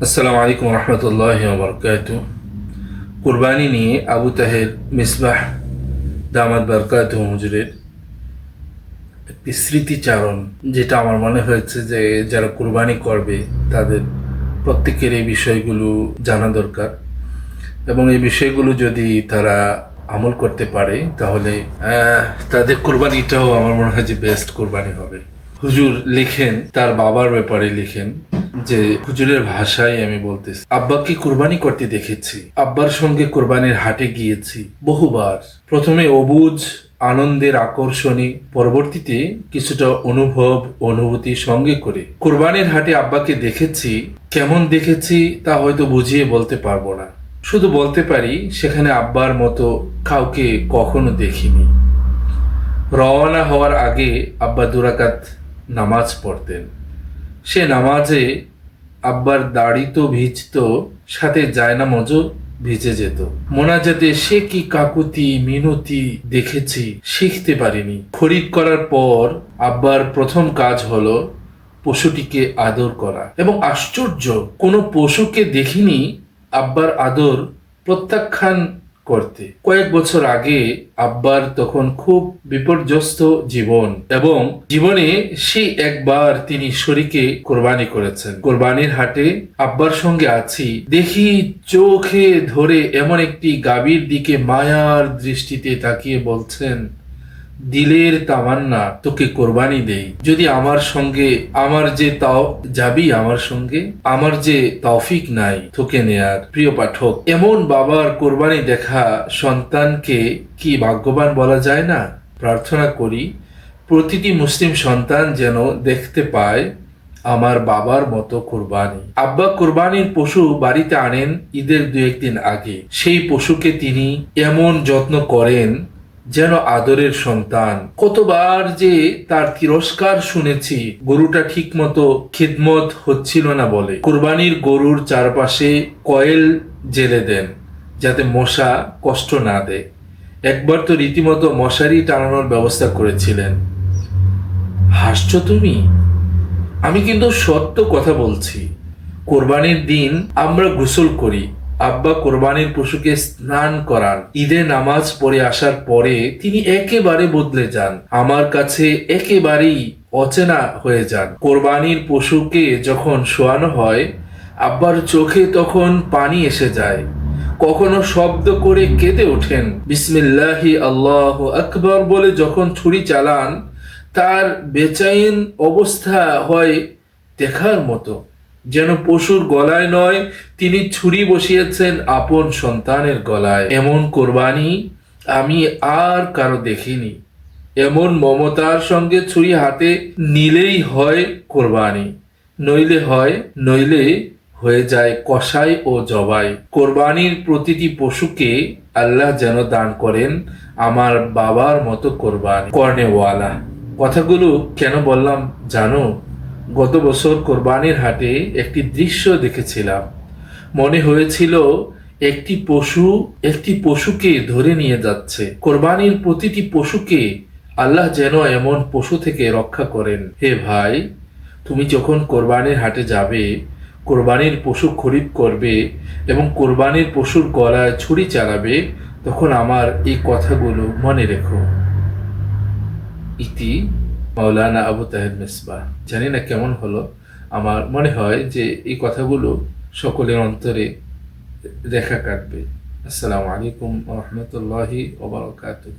আসসালামু আলাইকুম রহমতুল্লাহি ওয়া বারাকাতুহু। কুরবানি নিয়ে আবু তাহের মিসবাহ দামাত বারকাতুহু হুজুরের একটি স্মৃতিচারণ, যেটা আমার মনে হয়েছে যে যারা কুরবানি করবে তাদের প্রত্যেকের এই বিষয়গুলো জানা দরকার, এবং এই বিষয়গুলো যদি তারা আমল করতে পারে তাহলে তাদের কুরবানিটাও আমার মনে হয় যে বেস্ট কুরবানি হবে। হুজুর লিখেন, তার বাবার ব্যাপারে লিখেন যে হুজুরের ভাষায় আমি বলতেছি, আব্বাকে কুরবানি করতে দেখেছি, আব্বার সঙ্গে কুরবানির হাটে গিয়েছি বহুবার। প্রথমে অবুঝ আনন্দের আকর্ষণে, পরবর্তীতে কিছুটা অনুভূতি সঙ্গে করে কুরবানির হাটে আব্বাকে দেখেছি। কেমন দেখেছি তা হয়তো বুঝিয়ে বলতে পারবো না, শুধু বলতে পারি সেখানে আব্বার মতো কাউকে কখনো দেখিনি। রওনা হওয়ার আগে আব্বা দুরাকাত নামাজ পড়তেন। সে নামাজে আব্বার দাড়ি তো ভিজত, সাথে জায়নামাজও ভিজে যেত। মোনাজাতে সে কি কাকুতি মিনতি দেখেছি, শিখতে পারিনি। খরিদ করার পর আব্বার প্রথম কাজ হলো পশুটিকে আদর করা, এবং আশ্চর্য, কোনো পশুকে দেখিনি আব্বার আদর প্রত্যাখ্যান করতে। কয়েক বছর আগে আব্বার তখন খুব বিপর্যস্ত জীবন, এবং জীবনে সেই একবার তিনি শরীকে কোরবানি করেছেন। কোরবানির হাটে আব্বার সঙ্গে আছি, দেখি চোখে ধরে এমন একটি গাভীর দিকে মায়ার দৃষ্টিতে তাকিয়ে বলছেন, দিলের তামান্না তোকে কোরবানি দেই, যদি আমার সঙ্গে আমার যে তাও যাবি, আমার সঙ্গে আমার যে তৌফিক নাই তোকে নেয়ার। প্রিয় পাঠক, এমন বাবার কোরবানি দেখা সন্তানকে কি ভাগ্যবান বলা যায় না? প্রার্থনা করি প্রতিটি মুসলিম সন্তান যেন দেখতে পায় আমার বাবার মতো কুরবানি। আব্বা কুরবানির পশু বাড়িতে আনেন ঈদের 2-1 দিন আগে। সেই পশুকে তিনি এমন যত্ন করেন যেন আদরের সন্তান। কতবার যে তার তিরস্কার শুনেছি, গরুটা ঠিক মতো খিদমত হচ্ছিল না বলে। কুরবানির গরুর চারপাশে কয়েল জেলে দেন যাতে মশা কষ্ট না দেয়। একবার তো রীতিমতো মশারি টানানোর ব্যবস্থা করেছিলেন। হাসছো তুমি? আমি কিন্তু সত্য কথা বলছি। কোরবানির দিন আমরা গোসল করি, আব্বা কোরবানির পশুকে স্নান করান। ঈদে নামাজ পড়ে আসার পরে তিনি একেবারে বদলে যান, আমার কাছে একেবারেই অচেনা হয়ে যান। কোরবানির পশুকে যখন শোয়ানো হয় আব্বার চোখে তখন পানি এসে যায়, কখনো শব্দ করে কেঁদে ওঠেন। বিসমিল্লাহি আল্লাহু আকবার বলে যখন ছুরি চালান, তার বেচাইন অবস্থা হয় দেখার মতো, যেন পশুর গলায় নয়, তিনি ছুরি বসিয়েছেন আপন সন্তানের গলায়। এমন কোরবানি আমি আর কারো দেখিনি। এমন মমতার সঙ্গে ছুরি হাতে নিলেই হয় কোরবানি, নইলে হয়ে যায় কসাই ও জবাই। কোরবানির প্রতিটি পশুকে আল্লাহ যেন দান করেন আমার বাবার মতো কোরবানি কর্নেওয়ালা। কথাগুলো কেন বললাম জানো? গত বছর কোরবানির হাটে একটি দৃশ্য দেখেছিলাম। মনে হয়েছিল একটি পশুকে ধরে নিয়ে যাচ্ছে। কোরবানির প্রতিটি পশুকে আল্লাহ যেন এমন পশু থেকে রক্ষা করেন। হে ভাই, তুমি যখন কোরবানির হাটে যাবে, কোরবানির পশু খরিদ করবে এবং কোরবানির পশুর গলায় ছুরি চালাবে, তখন আমার এই কথাগুলো মনে রেখো। ইতি মাওলানা আবু তাহের মিসবাহ। জানি না কেমন হলো, আমার মনে হয় যে এই কথাগুলো সকলের অন্তরে রেখা কাটবে। আসসালামু আলাইকুম ওয়া রাহমাতুল্লাহি ওয়া বারাকাতুহু।